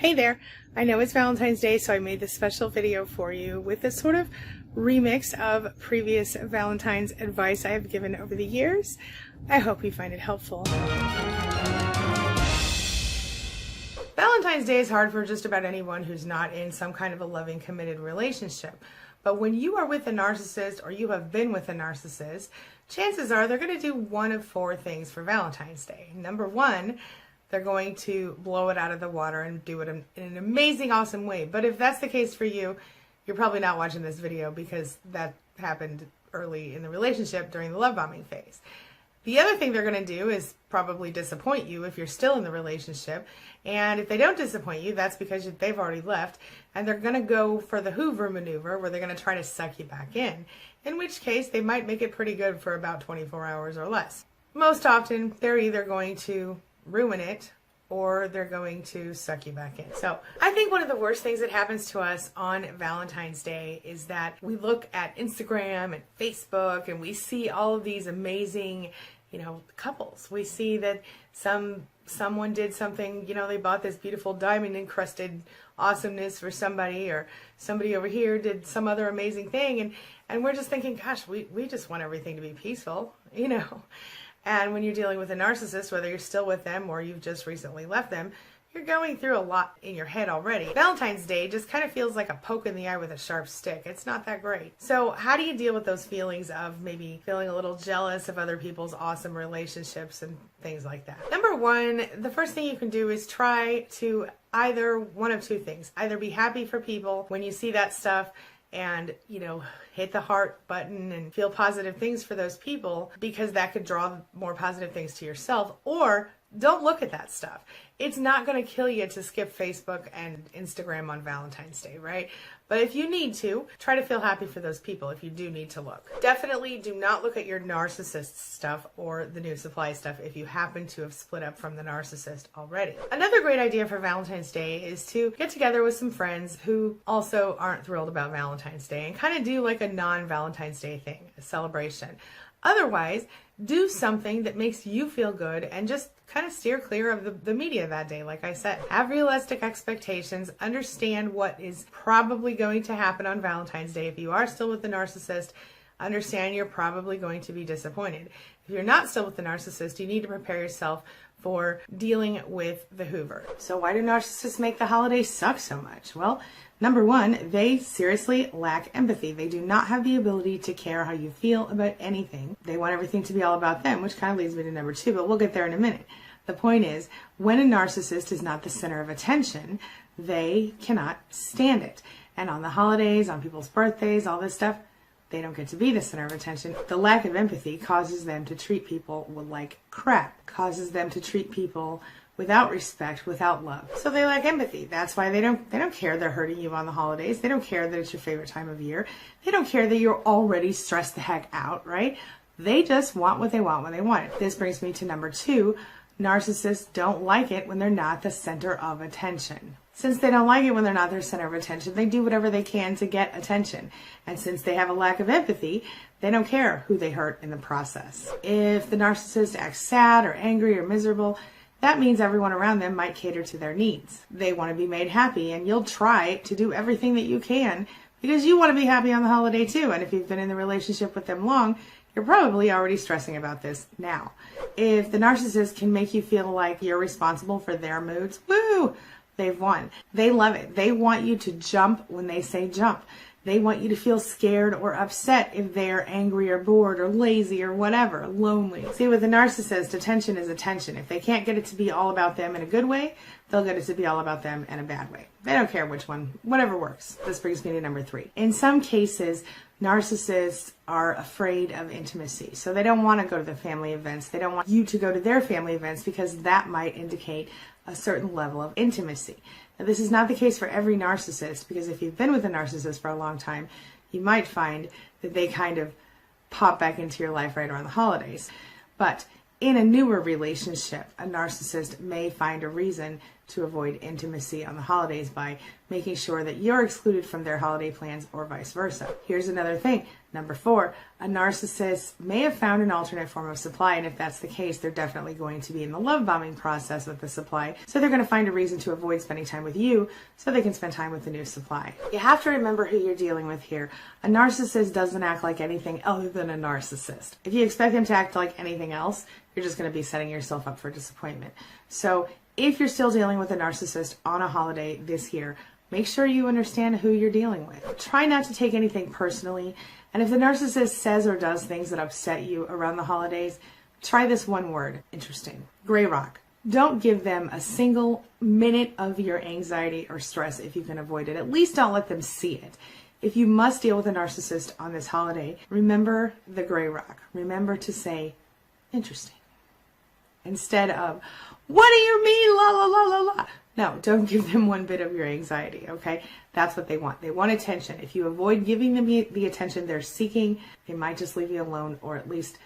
Hey there! I know it's Valentine's Day, so I made this special video for you with this sort of remix of previous Valentine's advice I have given over the years. I hope you find it helpful. Valentine's Day is hard for just about anyone who's not in some kind of a loving, committed relationship. But when you are with a narcissist or you have been with a narcissist, chances are they're going to do one of four things for Valentine's Day. Number one, they're going to blow it out of the water and do it in an amazing, awesome way. But if that's the case for you, you're probably not watching this video because that happened early in the relationship during the love bombing phase. The other thing they're going to do is probably disappoint you if you're still in the relationship. And if they don't disappoint you, that's because they've already left. And they're going to go for the Hoover maneuver where they're going to try to suck you back in which case they might make it pretty good for about 24 hours or less. Most often, they're either going to ruin it or they're going to suck you back in. So I think one of the worst things that happens to us on Valentine's Day is that we look at Instagram and Facebook and we see all of these amazing, couples. We see that someone did something, they bought this beautiful diamond encrusted awesomeness for somebody, or somebody over here did some other amazing thing, and we're just thinking, gosh, we just want everything to be peaceful, And when you're dealing with a narcissist, whether you're still with them or you've just recently left them, you're going through a lot in your head already. Valentine's Day just kind of feels like a poke in the eye with a sharp stick. It's not that great. So how do you deal with those feelings of maybe feeling a little jealous of other people's awesome relationships and things like that? Number one, the first thing you can do is try to either one of two things. Either be happy for people when you see that stuff and, hit the heart button and feel positive things for those people, because that could draw more positive things to yourself, or don't look at that stuff. It's not going to kill you to skip Facebook and Instagram on Valentine's Day, right? But if you need to, try to feel happy for those people if you do need to look. Definitely do not look at your narcissist stuff or the new supply stuff if you happen to have split up from the narcissist already. Another great idea for Valentine's Day is to get together with some friends who also aren't thrilled about Valentine's Day and kind of do like a non-Valentine's Day thing, a celebration. Otherwise, do something that makes you feel good and just kind of steer clear of the media that day. Like I said, have realistic expectations, understand what is probably going to happen on Valentine's Day. If you are still with the narcissist, understand you're probably going to be disappointed. If you're not still with the narcissist, you need to prepare yourself for dealing with the Hoover. So why do narcissists make the holidays suck so much? Well, number one, they seriously lack empathy. They do not have the ability to care how you feel about anything. They want everything to be all about them, which kind of leads me to number two, but we'll get there in a minute. The point is, when a narcissist is not the center of attention, they cannot stand it. And on the holidays, on people's birthdays, all this stuff, they don't get to be the center of attention. The lack of empathy causes them to treat people like crap, causes them to treat people without respect, without love. So they lack empathy. That's why they don't care they're hurting you on the holidays. They don't care that it's your favorite time of year. They don't care that you're already stressed the heck out, right? They just want what they want when they want it. This brings me to number two. Narcissists don't like it when they're not the center of attention. Since they don't like it when they're not their center of attention, they do whatever they can to get attention. And since they have a lack of empathy, they don't care who they hurt in the process. If the narcissist acts sad or angry or miserable, that means everyone around them might cater to their needs. They want to be made happy, and you'll try to do everything that you can because you want to be happy on the holiday too. And if you've been in the relationship with them long, you're probably already stressing about this now. If the narcissist can make you feel like you're responsible for their moods, woo, they've won. They love it. They want you to jump when they say jump. They want you to feel scared or upset if they're angry or bored or lazy or whatever, lonely. See, with a narcissist, attention is attention. If they can't get it to be all about them in a good way, they'll get it to be all about them in a bad way. They don't care which one, whatever works. This brings me to number three. In some cases, narcissists are afraid of intimacy. So they don't want to go to the family events. They don't want you to go to their family events because that might indicate a certain level of intimacy. Now, this is not the case for every narcissist, because if you've been with a narcissist for a long time, you might find that they kind of pop back into your life right around the holidays. But in a newer relationship, a narcissist may find a reason to avoid intimacy on the holidays by making sure that you're excluded from their holiday plans or vice versa. Here's another thing. Number 4, a narcissist may have found an alternate form of supply, and if that's the case, they're definitely going to be in the love bombing process with the supply. So they're going to find a reason to avoid spending time with you so they can spend time with the new supply. You have to remember who you're dealing with here. A narcissist doesn't act like anything other than a narcissist. If you expect them to act like anything else, you're just going to be setting yourself up for disappointment. So if you're still dealing with a narcissist on a holiday this year, make sure you understand who you're dealing with. Try not to take anything personally. And if the narcissist says or does things that upset you around the holidays, try this one word. Interesting. Gray rock. Don't give them a single minute of your anxiety or stress if you can avoid it. At least don't let them see it. If you must deal with a narcissist on this holiday, remember the gray rock. Remember to say, interesting, instead of, what do you mean, la la la la la? No, don't give them one bit of your anxiety, okay? That's what they want. They want attention. If you avoid giving them the attention they're seeking, they might just leave you alone, or at least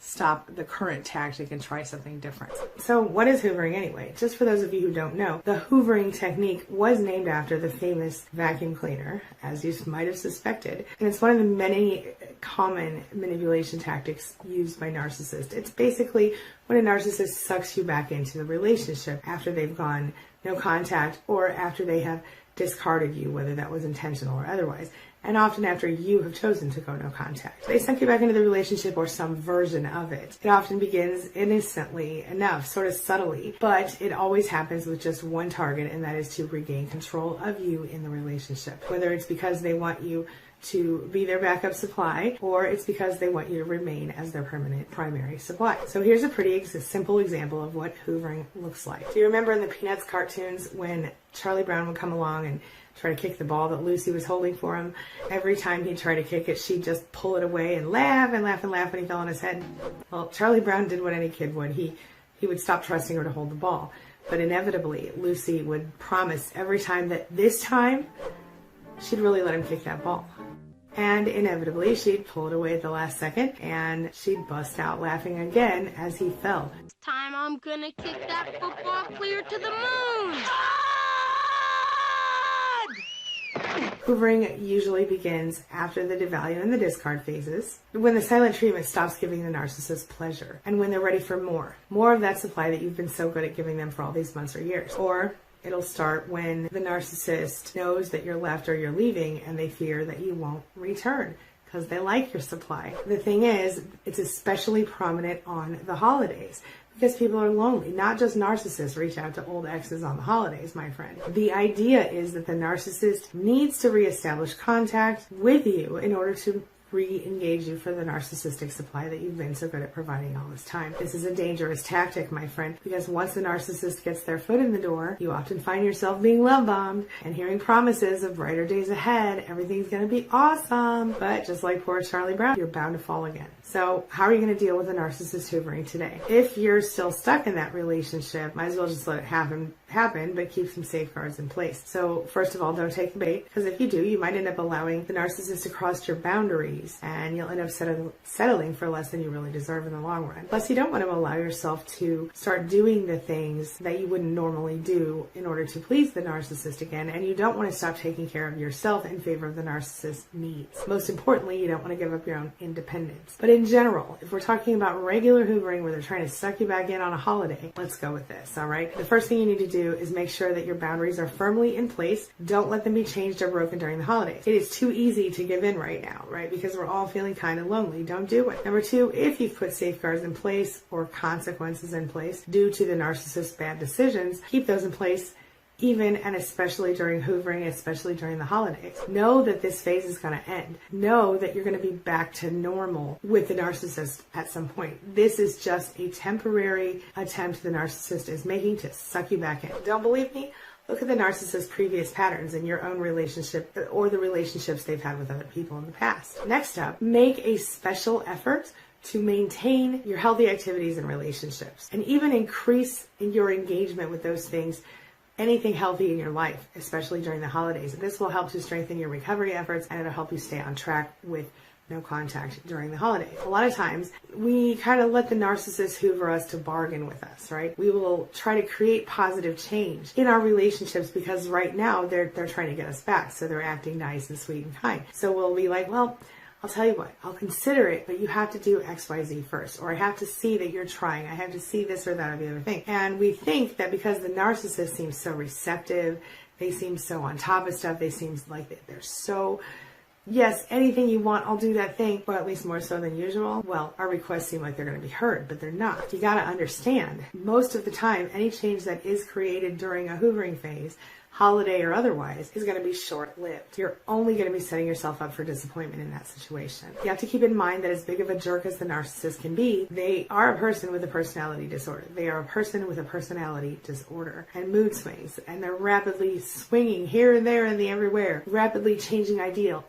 stop the current tactic and try something different. So what is hoovering anyway? Just for those of you who don't know, the hoovering technique was named after the famous vacuum cleaner, as you might have suspected. And it's one of the many common manipulation tactics used by narcissists. It's basically when a narcissist sucks you back into the relationship after they've gone no contact or after they have discarded you, whether that was intentional or otherwise, and often after you have chosen to go no contact. They suck you back into the relationship or some version of it. It often begins innocently enough, sort of subtly, but it always happens with just one target, and that is to regain control of you in the relationship. Whether it's because they want you to be their backup supply, or it's because they want you to remain as their permanent primary supply. So here's a pretty simple example of what hoovering looks like. Do you remember in the Peanuts cartoons when Charlie Brown would come along and try to kick the ball that Lucy was holding for him? Every time he'd try to kick it, she'd just pull it away and laugh and laugh and laugh when he fell on his head. Well, Charlie Brown did what any kid would. He would stop trusting her to hold the ball. But inevitably, Lucy would promise every time that this time, she'd really let him kick that ball. And inevitably, she'd pull it away at the last second, and she'd bust out laughing again as he fell. This time I'm gonna kick that football clear to the moon! Hoovering usually begins after the devalue and the discard phases, when the silent treatment stops giving the narcissist pleasure, and when they're ready for more of that supply that you've been so good at giving them for all these months or years. Or it'll start when the narcissist knows that you're left or you're leaving and they fear that you won't return because they like your supply. The thing is, it's especially prominent on the holidays because people are lonely. Not just narcissists reach out to old exes on the holidays, my friend. The idea is that the narcissist needs to reestablish contact with you in order to re-engage you for the narcissistic supply that you've been so good at providing all this time. This is a dangerous tactic, my friend, because once the narcissist gets their foot in the door, you often find yourself being love bombed and hearing promises of brighter days ahead. Everything's going to be awesome. But just like poor Charlie Brown, you're bound to fall again. So how are you going to deal with a narcissist hoovering today? If you're still stuck in that relationship, might as well just let it happen, but keep some safeguards in place. So first of all, don't take the bait, because if you do, you might end up allowing the narcissist to cross your boundaries, and you'll end up settling for less than you really deserve in the long run. Plus, you don't want to allow yourself to start doing the things that you wouldn't normally do in order to please the narcissist again, and you don't want to stop taking care of yourself in favor of the narcissist's needs. Most importantly, you don't want to give up your own independence. But in general, if we're talking about regular hoovering where they're trying to suck you back in on a holiday, let's go with this, all right? The first thing you need to do is make sure that your boundaries are firmly in place. Don't let them be changed or broken during the holidays. It is too easy to give in right now, right? Because we're all feeling kind of lonely. Don't do it. Number 2, if you've put safeguards in place or consequences in place due to the narcissist's bad decisions, keep those in place even and especially during hoovering, especially during the holidays. Know that this phase is going to end. Know that you're going to be back to normal with the narcissist at some point. This is just a temporary attempt the narcissist is making to suck you back in. Don't believe me? Look at the narcissist's previous patterns in your own relationship or the relationships they've had with other people in the past. Next up, make a special effort to maintain your healthy activities and relationships, and even increase your engagement with those things, anything healthy in your life, especially during the holidays. This will help to strengthen your recovery efforts, and it'll help you stay on track with no contact during the holiday. A lot of times we kind of let the narcissist hoover us to bargain with us, right? We will try to create positive change in our relationships because right now they're trying to get us back. So they're acting nice and sweet and kind. So we'll be like, well, I'll tell you what, I'll consider it, but you have to do X, Y, Z first. Or I have to see that you're trying. I have to see this or that or the other thing. And we think that because the narcissist seems so receptive, they seem so on top of stuff, they seem like they're so, yes, anything you want, I'll do that thing, but at least more so than usual. Well, our requests seem like they're going to be heard, but they're not. You got to understand, most of the time, any change that is created during a hoovering phase, holiday or otherwise, is going to be short-lived. You're only going to be setting yourself up for disappointment in that situation. You have to keep in mind that as big of a jerk as the narcissist can be, they are a person with a personality disorder. They are a person with a personality disorder and mood swings, and they're rapidly swinging here and there and the everywhere, rapidly changing ideas,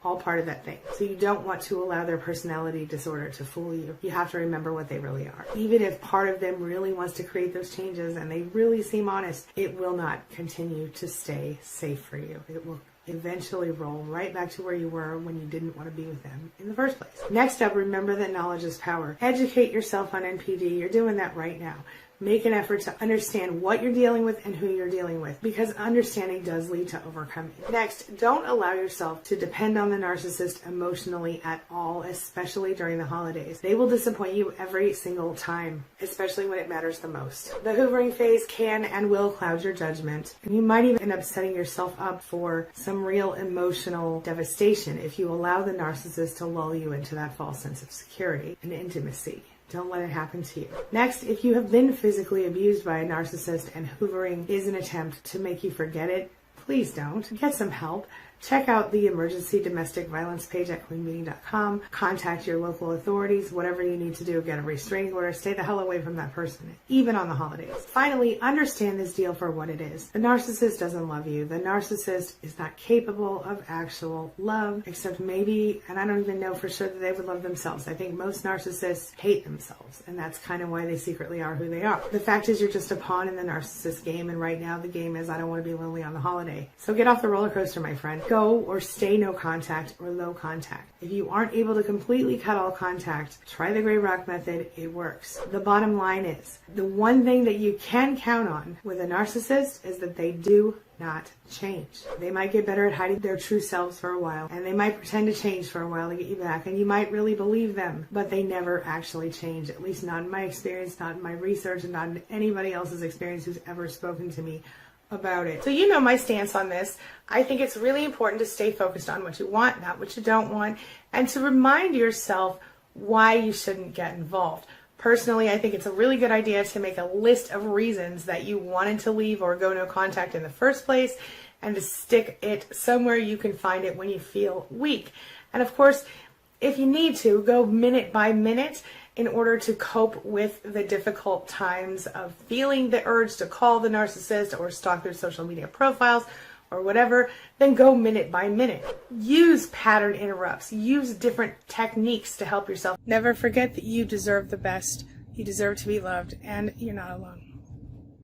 all part of that thing. So you don't want to allow their personality disorder to fool you. You have to remember what they really are. Even if part of them really wants to create those changes and they really seem honest, it will not continue to stay safe for you. It will eventually roll right back to where you were when you didn't want to be with them in the first place. Next up, remember that knowledge is power. Educate yourself on NPD. You're doing that right now. Make an effort to understand what you're dealing with and who you're dealing with, because understanding does lead to overcoming. Next, don't allow yourself to depend on the narcissist emotionally at all, especially during the holidays. They will disappoint you every single time, especially when it matters the most. The hoovering phase can and will cloud your judgment, and you might even end up setting yourself up for some real emotional devastation if you allow the narcissist to lull you into that false sense of security and intimacy. Don't let it happen to you. Next, if you have been physically abused by a narcissist and hoovering is an attempt to make you forget it, please don't. Get some help. Check out the emergency domestic violence page at queenbeeting.com. Contact your local authorities, whatever you need to do. Get a restraining order. Stay the hell away from that person, even on the holidays. Finally, understand this deal for what it is. The narcissist doesn't love you. The narcissist is not capable of actual love, except maybe, and I don't even know for sure that they would love themselves. I think most narcissists hate themselves, and that's kind of why they secretly are who they are. The fact is you're just a pawn in the narcissist game, and right now the game is I don't want to be lonely on the holiday. So get off the roller coaster, my friend. Go or stay no contact or low contact. If you aren't able to completely cut all contact, try the gray rock method. It works. The bottom line is, the one thing that you can count on with a narcissist is that they do not change. They might get better at hiding their true selves for a while, and they might pretend to change for a while to get you back, and you might really believe them, but they never actually change, at least not in my experience, not in my research, and not in anybody else's experience who's ever spoken to me about it. So you know my stance on this. I think it's really important to stay focused on what you want, not what you don't want, and to remind yourself why you shouldn't get involved. Personally, I think it's a really good idea to make a list of reasons that you wanted to leave or go no contact in the first place, and to stick it somewhere you can find it when you feel weak. And of course, if you need to, go minute by minute in order to cope with the difficult times of feeling the urge to call the narcissist or stalk their social media profiles or whatever, then go minute by minute. Use pattern interrupts. Use different techniques to help yourself. Never forget that you deserve the best. You deserve to be loved, and you're not alone.